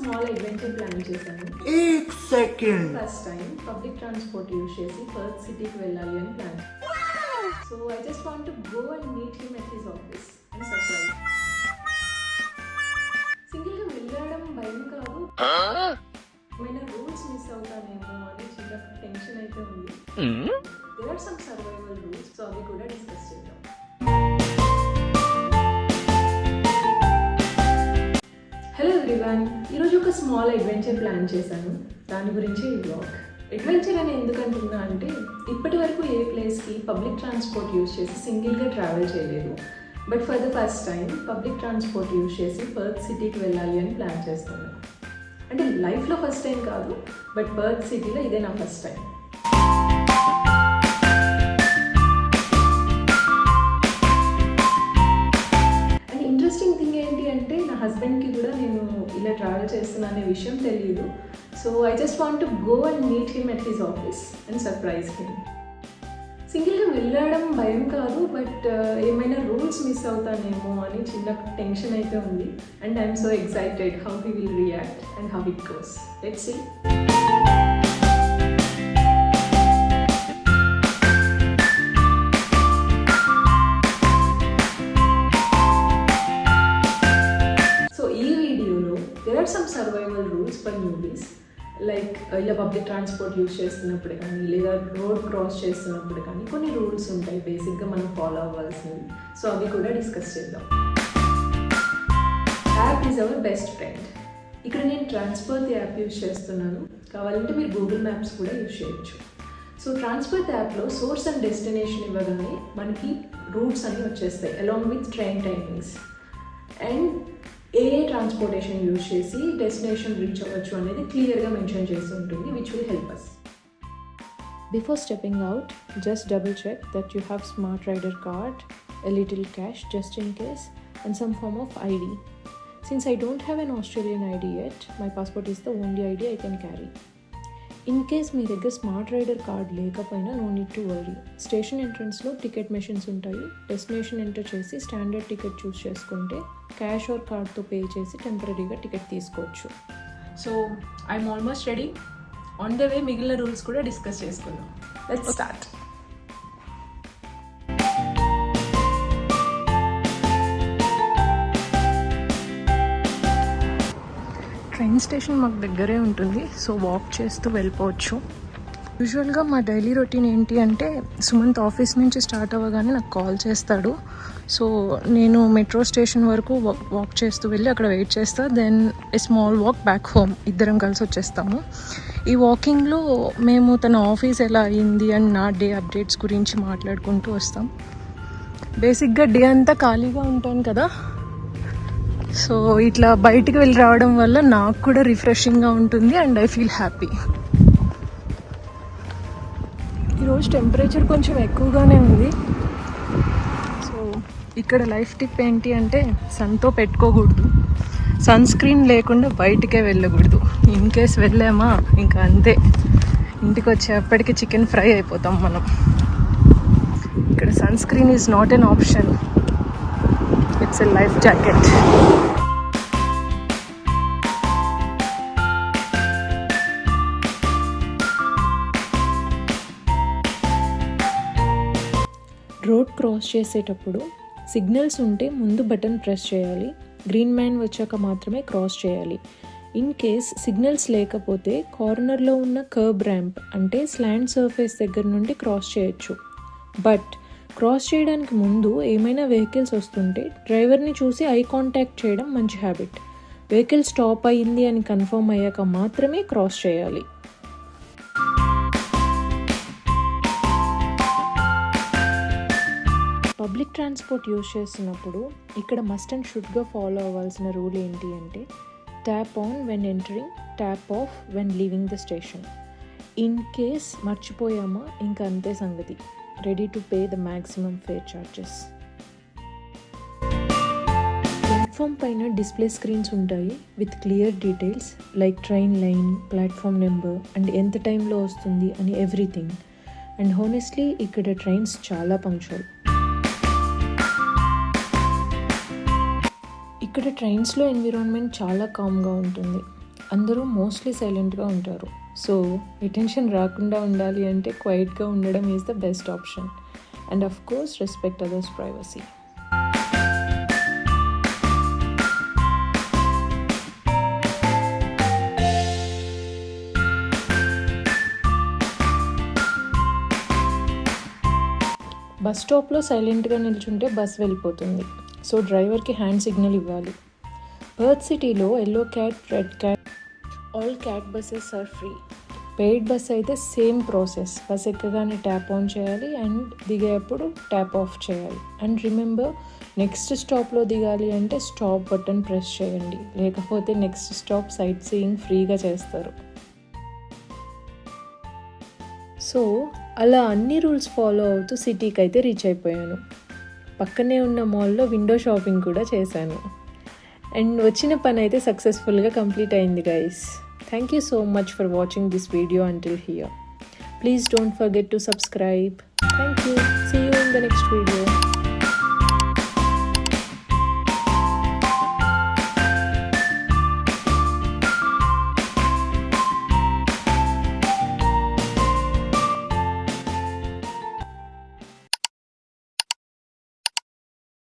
Small adventure plan చేశాను. First time public transport use చేసి Perth సిటీకి వెళ్ళాలి అని plan. So I just want to go and meet him at his office and surprise. సింగిల్గా వెళ్ళడం భయం కాదు, ఏమైనా రూల్స్ మిస్ అవుతానేమో అని చిన్న టెన్షన్ అయితే ఉంది. There are some survival rules, so అవి కూడా డిస్కస్ చేద్దాం. హలో ఎవ్రీవన్, ఈరోజు ఒక స్మాల్ అడ్వెంచర్ ప్లాన్ చేశాను. దాని గురించి ఈ బ్లాగ్. అడ్వెంచర్ అని ఎందుకు అంటున్నా అంటే ఇప్పటి వరకు ఏ ప్లేస్కి పబ్లిక్ ట్రాన్స్పోర్ట్ యూజ్ చేసి సింగిల్గా ట్రావెల్ చేయలేదు. But for the first time public transport use చేసి పర్త్ సిటీకి వెళ్ళాలి అని ప్లాన్ చేస్తున్నాను. అంటే లైఫ్లో ఫస్ట్ టైం కాదు, బట్ పర్త్ సిటీలో ఇదే నా first time. And interesting thing ఏంటి అంటే నా హస్బెండ్కి కూడా నేను ఇలా ట్రావెల్ చేస్తున్నా అనే విషయం తెలియదు. So I just want to go and meet him at his office and surprise him. సింగిల్గా వెళ్ళడం భయం కాదు, బట్ ఏమైనా రూల్స్ మిస్ అవుతానేమో అని చిన్న టెన్షన్ అయితే ఉంది. And I'm so excited how he will react and how it goes. Let's see. So ఈ వీడియోలో there are some survival rules for newbies. Like ఇలా పబ్లిక్ ట్రాన్స్పోర్ట్ యూజ్ చేస్తున్నప్పుడు కానీ లేదా రోడ్ క్రాస్ చేస్తున్నప్పుడు కానీ కొన్ని రూల్స్ ఉంటాయి బేసిక్గా మనం ఫాలో అవ్వాల్సినవి. సో అవి కూడా డిస్కస్ చేద్దాం. App is our best friend. ఇక్కడ నేను ట్రాన్స్పర్త్ యాప్ యూజ్ చేస్తున్నాను. కావాలంటే మీరు గూగుల్ మ్యాప్స్ కూడా యూజ్ చేయొచ్చు. సో ట్రాన్స్పర్త్ యాప్లో సోర్స్ అండ్ డెస్టినేషన్ ఇవ్వగానే మనకి రూట్స్ అన్నీ వచ్చేస్తాయి along with train timings and A transportation use చేసి డెస్టినేషన్ రీచ్ అవ్వచ్చు అనేది క్లియర్గా మెన్షన్ చేసి ఉంటుంది, which will help us. Before stepping out, just double check that you have Smart Rider card, a little cash just in case, and some form of ID. Since I don't have an Australian ID yet, my passport is the only ID I can carry. In case మీ దగ్గర smart rider card లేకపోయినా no need to worry. Station ఎంట్రన్స్లో ticket machines ఉంటాయి. Destination enter చేసి standard ticket choose చేసుకుంటే cash or కార్డ్తో pay చేసి టెంపరీగా టికెట్ తీసుకోవచ్చు. So I'm almost ready. On the way మిగిలిన రూల్స్ కూడా డిస్కస్ చేసుకుందాం. Let's start. ట్రైన్ స్టేషన్ మాకు దగ్గరే ఉంటుంది, సో వాక్ చేస్తూ వెళ్ళిపోవచ్చు. యూజువల్గా మా డైలీ రొటీన్ ఏంటి అంటే సుమంత్ ఆఫీస్ నుంచి స్టార్ట్ అవ్వగానే నాకు కాల్ చేస్తాడు. సో నేను మెట్రో స్టేషన్ వరకు వాక్ చేస్తూ వెళ్ళి అక్కడ వెయిట్ చేస్తా. Then a small walk back home. ఇద్దరం కలిసి వచ్చేస్తాము. ఈ వాకింగ్లో మేము తన ఆఫీస్ ఎలా అయింది అండ్ నా డే అప్డేట్స్ గురించి మాట్లాడుకుంటూ వస్తాం. బేసిక్గా డే అంతా ఖాళీగా ఉంటాను కదా, సో ఇట్లా బయటికి వెళ్ళి రావడం వల్ల నాకు కూడా రిఫ్రెషింగ్గా ఉంటుంది అండ్ ఐ ఫీల్ హ్యాపీ. ఈరోజు టెంపరేచర్ కొంచెం ఎక్కువగానే ఉంది. సో ఇక్కడ లైఫ్ టిప్ ఏంటి అంటే సన్తో పెట్టుకోకూడదు, సన్ స్క్రీన్ లేకుండా బయటికే వెళ్ళకూడదు. ఇన్ కేస్ వెళ్ళామా ఇంకా అంతే, ఇంటికి వచ్చేప్పటికి చికెన్ ఫ్రై అయిపోతాం మనం. ఇక్కడ sunscreen is not an option, it's a life jacket. Road cross చేసేటప్పుడు సిగ్నల్స్ ఉంటే ముందు బటన్ ప్రెస్ చేయాలి. గ్రీన్ మ్యాన్ వచ్చాక మాత్రమే క్రాస్ చేయాలి. ఇన్ కేస్ సిగ్నల్స్ లేకపోతే కార్నర్లో ఉన్న కర్బ్ ర్యాంప్ అంటే స్లాండ్ సర్ఫేస్ దగ్గర నుండి క్రాస్ చేయొచ్చు. బట్ క్రాస్ చేయడానికి ముందు ఏమైనా వెహికల్స్ వస్తుంటే డ్రైవర్ని చూసి ఐ కాంటాక్ట్ చేయడం మంచి హ్యాబిట్. వెహికల్ స్టాప్ అయ్యింది అని కన్ఫర్మ్ అయ్యాక మాత్రమే క్రాస్ చేయాలి. పబ్లిక్ ట్రాన్స్పోర్ట్ యూజ్ చేస్తున్నప్పుడు ఇక్కడ మస్ట్ అండ్ షుడ్గా ఫాలో అవ్వాల్సిన రూల్ ఏంటి అంటే tap on when entering, tap off when leaving the station. In case మర్చిపోయామా ఇంకా అంతే సంగతి, ready to pay the maximum fare charges. Platform పైన డిస్ప్లే స్క్రీన్స్ ఉంటాయి with clear details like train line, platform number and ఎంత టైంలో వస్తుంది అని ఎవ్రీథింగ్. అండ్ హానెస్ట్లీ ఇక్కడ ట్రైన్స్ చాలా పంక్చువల్. ఇక్కడ ట్రైన్స్లో ఎన్విరాన్మెంట్ చాలా కామ్గా ఉంటుంది. అందరూ మోస్ట్లీ సైలెంట్గా ఉంటారు. సో అటెన్షన్ రాకుండా ఉండాలి అంటే క్వైట్గా ఉండడం is the best option. And of course respect others privacy. Bus స్టాప్లో సైలెంట్గా నిల్చుంటే బస్ వెళ్ళిపోతుంది. సో డ్రైవర్కి హ్యాండ్ సిగ్నల్ ఇవ్వాలి. పర్త్ సిటీలో yellow CAT, red CAT, all CAT buses are free. Paid bus అయితే సేమ్ ప్రాసెస్. బస్ ఎక్కగానే ట్యాప్ ఆన్ చేయాలి అండ్ దిగేటప్పుడు ట్యాప్ ఆఫ్ చేయాలి. అండ్ రిమెంబర్, నెక్స్ట్ స్టాప్లో దిగాలి అంటే స్టాప్ బటన్ ప్రెస్ చేయండి, లేకపోతే నెక్స్ట్ స్టాప్ సైట్ సీయింగ్ ఫ్రీగా చేస్తారు. సో అలా అన్ని రూల్స్ ఫాలో అవుతూ సిటీకి అయితే రీచ్ అయిపోయాను. పక్కనే ఉన్న మాల్లో విండో షాపింగ్ కూడా చేశాను. అండ్ వచ్చిన పని అయితే సక్సెస్ఫుల్గా కంప్లీట్ అయింది guys. Thank you so much for watching this video until here. Please don't forget to subscribe. Thank you. See you in the next video.